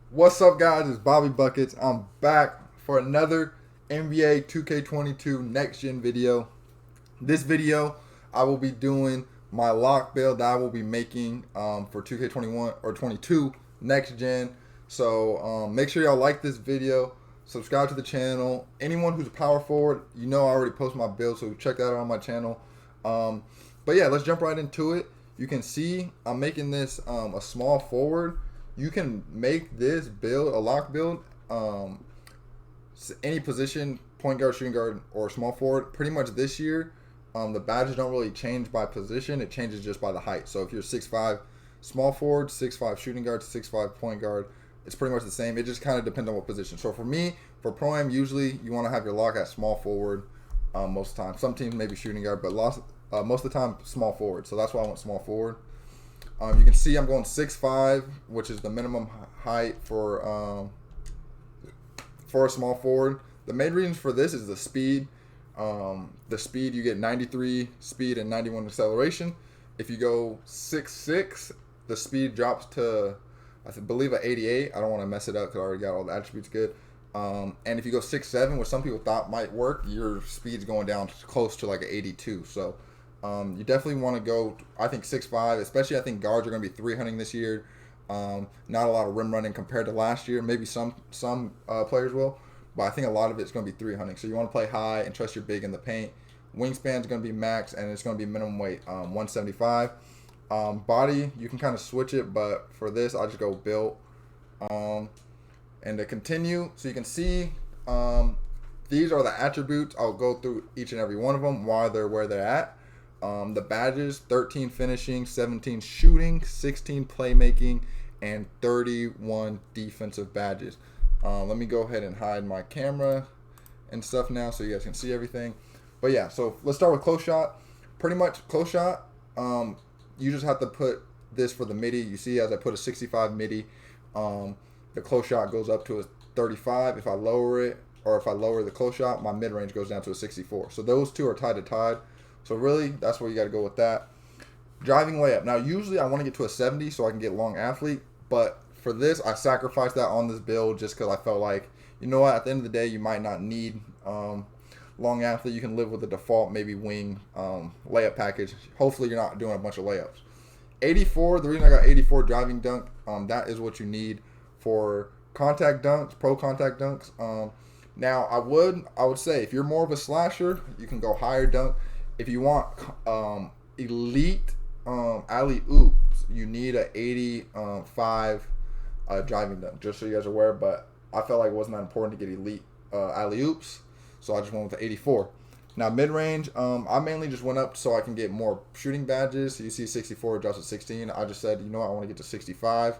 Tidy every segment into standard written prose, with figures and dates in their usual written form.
What's up, guys? It's Bobby Buckets. I'm back for another NBA 2K22 Next Gen video. This video, I will be doing my lock build that I will be making for 2K21 or 22 Next Gen. So make sure y'all like this video, subscribe to the channel. Anyone who's a power forward, you know I already post my build, so check that out on my channel. But yeah, let's jump right into it. You can see I'm making this a small forward. You can make this build a lock build any position, point guard, shooting guard, or small forward. Pretty much this year, the badges don't really change by position. It changes just by the height. So if you're 6'5", small forward, 6'5", shooting guard, 6'5", point guard, it's pretty much the same. It just kind of depends on what position. So for me, for Pro-Am, usually you want to have your lock at small forward most of the time. Some teams maybe shooting guard, but most of the time small forward. So that's why I went small forward. You can see I'm going 6'5", which is the minimum height for a small forward. The main reason for this is the speed. The speed, you get 93 speed and 91 acceleration. If you go 6'6", the speed drops to, I believe, an 88. I don't want to mess it up because I already got all the attributes good. And if you go 6'7", which some people thought might work, your speed's going down close to like an 82. So you definitely want to go, I think, 6'5", especially I think guards are going to be 300 this year. Not a lot of rim running compared to last year. Maybe some players will, but I think a lot of it's going to be 300. So you want to play high and trust your big in the paint. Wingspan is going to be max, and it's going to be minimum weight, 175. Body, you can kind of switch it, but for this, I'll just go built. And to continue, so you can see these are the attributes. I'll go through each and every one of them, why they're where they're at. The badges: 13 finishing, 17 shooting, 16 playmaking, and 31 defensive badges. Let me go ahead and hide my camera and stuff now so you guys can see everything. But yeah, so let's start with close shot. Pretty much close shot, you just have to put this for the midi. You see as I put a 65 midi, the close shot goes up to a 35. If I lower it, or if I lower the close shot, my mid-range goes down to a 64. So those two are tied to tied. So really, that's where you got to go with that. Driving layup. Now, usually I want to get to a 70 so I can get long athlete. But for this, I sacrificed that on this build just because I felt like, you know what, at the end of the day, you might not need long athlete. You can live with the default, maybe wing layup package. Hopefully you're not doing a bunch of layups. 84, the reason I got 84 driving dunk, that is what you need for contact dunks, pro contact dunks. Now, I would say if you're more of a slasher, you can go higher dunk. If you want elite alley oops, you need a 85 driving dunk, just so you guys are aware. But I felt like it wasn't that important to get elite alley oops, so I just went with the 84. Now mid range, I mainly just went up so I can get more shooting badges. So you see 64 drops to 16. I just said, you know what, I want to get to 65.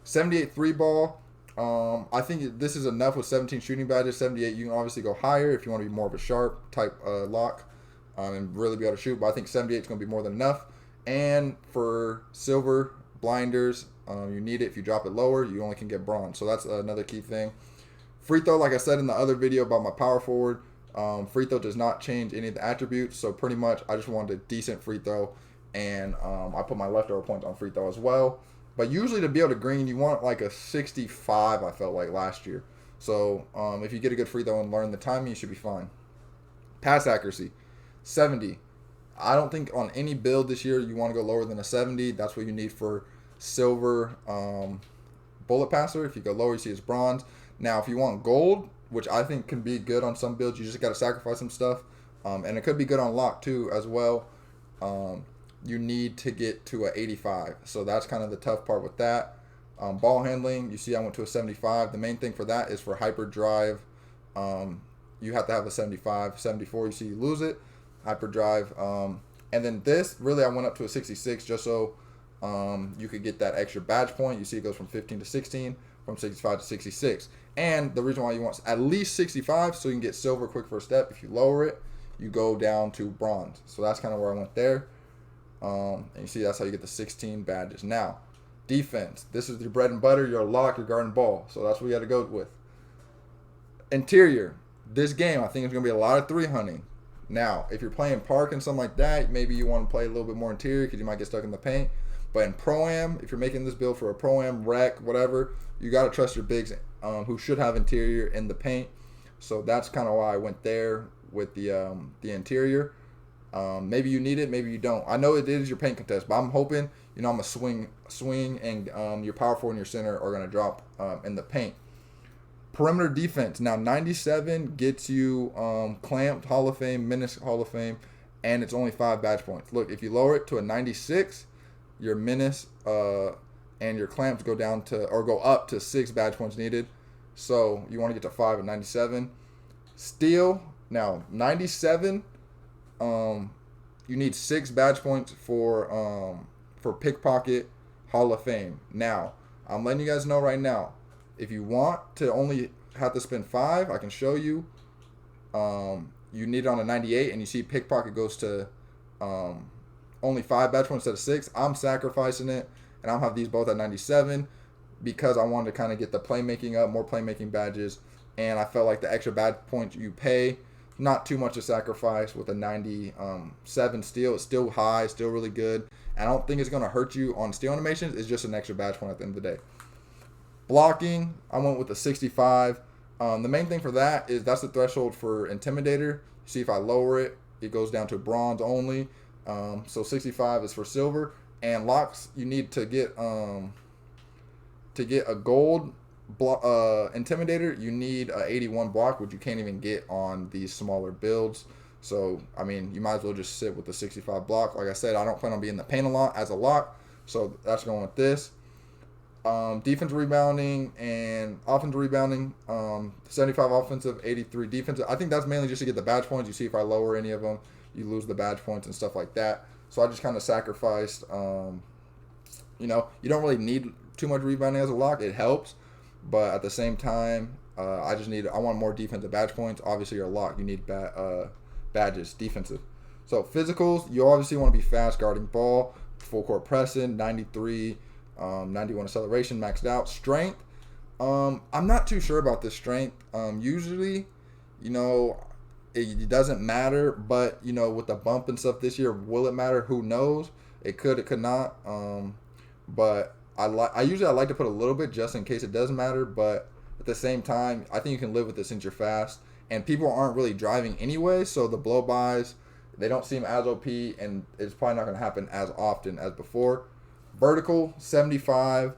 78 three ball. I think this is enough with 17 shooting badges. 78, you can obviously go higher if you want to be more of a sharp type lock. And really be able to shoot, but I think 78 is going to be more than enough. And for silver blinders, you need it. If you drop it lower, you only can get bronze. So that's another key thing. Free throw, like I said in the other video about my power forward, free throw does not change any of the attributes. So pretty much I just wanted a decent free throw, and I put my leftover points on free throw as well. But usually to be able to green, you want like a 65, I felt like last year. So if you get a good free throw and learn the timing, you should be fine. Pass accuracy. 70. I don't think on any build this year you want to go lower than a 70. That's what you need for silver bullet passer. If you go lower, you see it's bronze. Now, if you want gold, which I think can be good on some builds, you just got to sacrifice some stuff. And it could be good on lock too as well. You need to get to a 85. So that's kind of the tough part with that. Ball handling, you see I went to a 75. The main thing for that is for hyper drive. You have to have a 75. 74, you see you lose it. Hyperdrive, and then this really I went up to a 66 just so you could get that extra badge point. You see it goes from 15 to 16, from 65 to 66. And the reason why you want at least 65 so you can get silver quick first step. If you lower it, you go down to bronze. So that's kind of where I went there. And you see that's how you get the 16 badges. Now, defense. This is your bread and butter, your lock, your guard and ball. So that's what you got to go with. Interior. This game I think is going to be a lot of 300. Now, if you're playing park and something like that, maybe you want to play a little bit more interior because you might get stuck in the paint. But in Pro-Am, if you're making this build for a Pro-Am, rec, whatever, you got to trust your bigs who should have interior in the paint. So that's kind of why I went there with the interior. Maybe you need it, maybe you don't. I know it is your paint contest, but I'm hoping, I'm a swing, and your power forward and your center are going to drop in the paint. Perimeter defense. Now, 97 gets you clamped Hall of Fame, minutes Hall of Fame, and it's only 5 badge points. Look, if you lower it to a 96, your menace and your clamps go up to 6 badge points needed. So you want to get to 5 at 97. Steal. Now, 97, you need 6 badge points for pickpocket Hall of Fame. Now, I'm letting you guys know right now, if you want to only have to spend 5, I can show you. You need it on a 98, and you see pickpocket goes to only 5 badge points instead of 6. I'm sacrificing it, and I'll have these both at 97 because I wanted to kind of get the playmaking up, more playmaking badges, and I felt like the extra badge points you pay, not too much to sacrifice with a 97 steal. It's still high, still really good, and I don't think it's going to hurt you on steal animations. It's just an extra badge point at the end of the day. Blocking, I went with a 65. The main thing for that is that's the threshold for Intimidator. See, if I lower it, it goes down to bronze only. So 65 is for silver. And locks, you need to get a gold Intimidator, you need a 81 block, which you can't even get on these smaller builds. So, I mean, you might as well just sit with the 65 block. Like I said, I don't plan on being in the paint a lot as a lock, so that's going with this. Defensive rebounding and offensive rebounding, 75 offensive, 83 defensive. I think that's mainly just to get the badge points. You see, if I lower any of them, you lose the badge points and stuff like that. So I just kind of sacrificed, you don't really need too much rebounding as a lock. It helps, but at the same time, I want more defensive badge points. Obviously, you're a lock. You need badges, defensive. So physicals, you obviously want to be fast guarding ball, full court pressing, 93, 91 acceleration, maxed out. Strength, I'm not too sure about this strength. Usually, it doesn't matter, but with the bump and stuff this year, will it matter? Who knows? It could not. But I usually like to put a little bit just in case it does matter, but at the same time, I think you can live with it since you're fast, and people aren't really driving anyway, so the blow bys, they don't seem as OP, and it's probably not going to happen as often as before. Vertical, 75.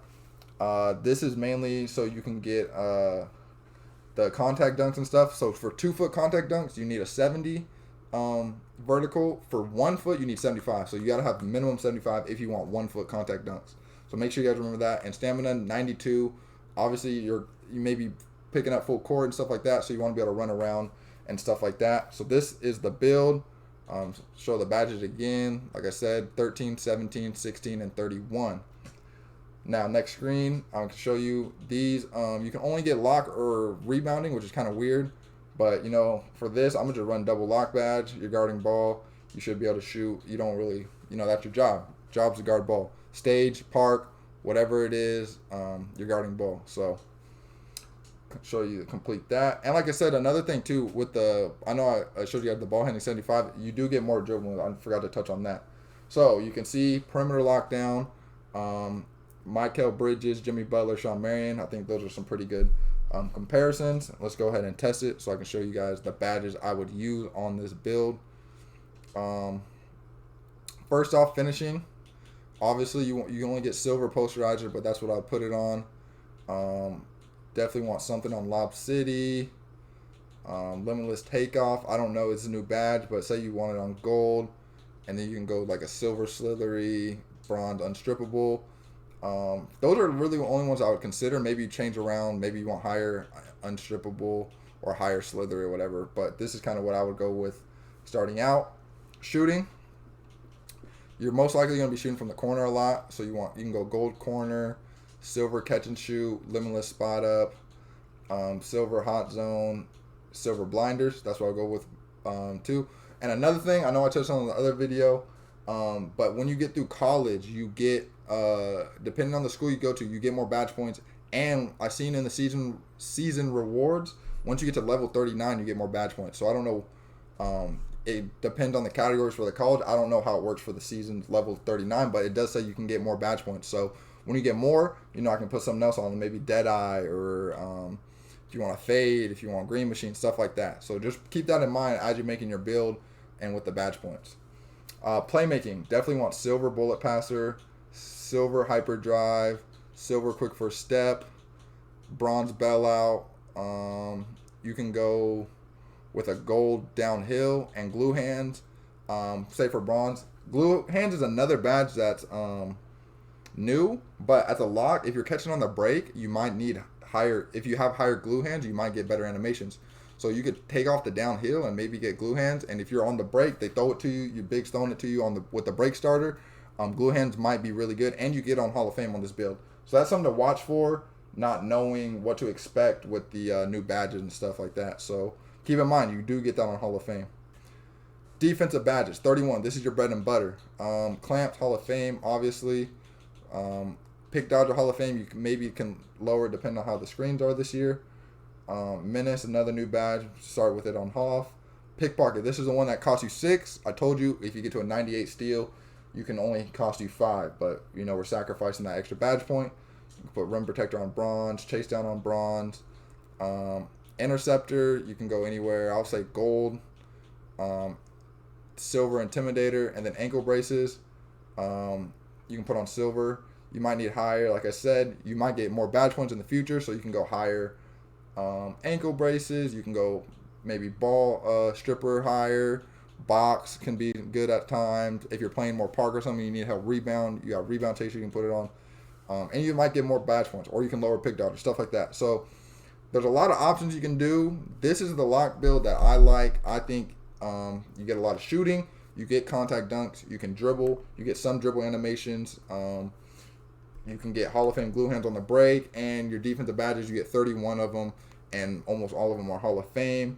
This is mainly so you can get the contact dunks and stuff. So for 2-foot contact dunks, you need a 70 vertical. For 1 foot, you need 75. So you got to have minimum 75 if you want 1-foot contact dunks. So make sure you guys remember that. And stamina, 92. Obviously, you may be picking up full court and stuff like that, so you want to be able to run around and stuff like that. So this is the build. Show the badges again. Like I said, 13, 17, 16, and 31. Now, next screen, I can show you these. You can only get lock or rebounding, which is kind of weird. But, for this, I'm going to just run double lock badge. You're guarding ball. You should be able to shoot. You don't really, that's your job. Job's to guard ball. Stage, park, whatever it is, you're guarding ball. So, show you to complete that. And like I said, another thing too with I know I showed you guys the ball handling 75. You do get more dribbling. I forgot to touch on that. So you can see perimeter lockdown, Michael Bridges, Jimmy Butler, Sean Marion. I think those are some pretty good comparisons. Let's go ahead and test it so I can show you guys the badges I would use on this build. First off, finishing. Obviously, you only get silver posterizer, but that's what I put it on. Definitely want something on Lob City. Limitless Takeoff. I don't know. It's a new badge, but say you want it on gold. And then you can go like a silver slithery, bronze unstrippable. Those are really the only ones I would consider. Maybe you change around. Maybe you want higher unstrippable or higher slithery or whatever. But this is kind of what I would go with starting out. Shooting. You're most likely going to be shooting from the corner a lot. So you can go gold corner, silver catch and shoot, limitless spot up, silver hot zone, silver blinders. That's what I'll go with too. And another thing, I know I touched on in the other video, but when you get through college, you get, depending on the school you go to, you get more badge points. And I've seen in the season rewards, once you get to level 39, you get more badge points. So I don't know it depends on the categories for the college. I don't know how it works for the season level 39, but it does say you can get more badge points. So when you get more, you know, I can put something else on, maybe Deadeye, or if you want to fade, if you want green machine, stuff like that. So just keep that in mind as you're making your build and with the badge points. Playmaking, definitely want silver bullet passer, silver hyperdrive, silver quick first step, bronze bailout. You can go with a gold downhill and glue hands. Say for bronze, glue hands is another badge that's new, but at the lock, if you're catching on the break, you might need higher. If you have higher glue hands, you might get better animations. So you could take off the downhill and maybe get glue hands. And if you're on the break, they throw it to you. Your big's throwing it to you on the with the break starter. Glue hands might be really good, and you get on Hall of Fame on this build. So that's something to watch for. Not knowing what to expect with the new badges and stuff like that. So keep in mind, you do get that on Hall of Fame. Defensive badges, 31. This is your bread and butter. Clamps, Hall of Fame, obviously. Pick Dodger, Hall of Fame. You maybe can lower depending on how the screens are this year. Menace, another new badge. Start with it on Hoff. Pickpocket. This is the one that costs you 6. I told you if you get to a 98 steal, you can only cost you 5. But you know we're sacrificing that extra badge point. You can put rim protector on bronze, chase down on bronze. Interceptor, you can go anywhere. I'll say gold. Silver intimidator, and then ankle braces. You can put on silver. You might need higher. Like I said, you might get more badge points in the future, so you can go higher. Ankle braces, you can go maybe ball stripper higher. Box can be good at times. If you're playing more park or something, you need help rebound. You got rebound chaser, you can put it on. And you might get more badge points, or you can lower pick dodger, stuff like that. So there's a lot of options you can do. This is the lock build that I like. I think you get a lot of shooting. You get contact dunks. You can dribble. You get some dribble animations. You can get Hall of Fame glue hands on the break. And your defensive badges, you get 31 of them. And almost all of them are Hall of Fame.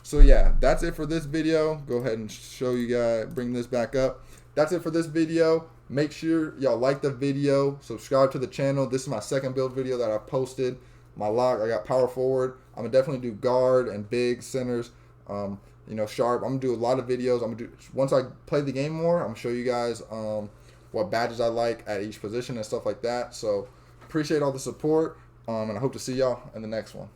So yeah, that's it for this video. Go ahead and show you guys, bring this back up. That's it for this video. Make sure y'all like the video. Subscribe to the channel. This is my second build video that I posted. My lock, I got power forward. I'm going to definitely do guard and big centers. You know, sharp. I'm gonna do a lot of videos. I'm gonna do, once I play the game more, I'm gonna show you guys what badges I like at each position and stuff like that. So appreciate all the support, and I hope to see y'all in the next one.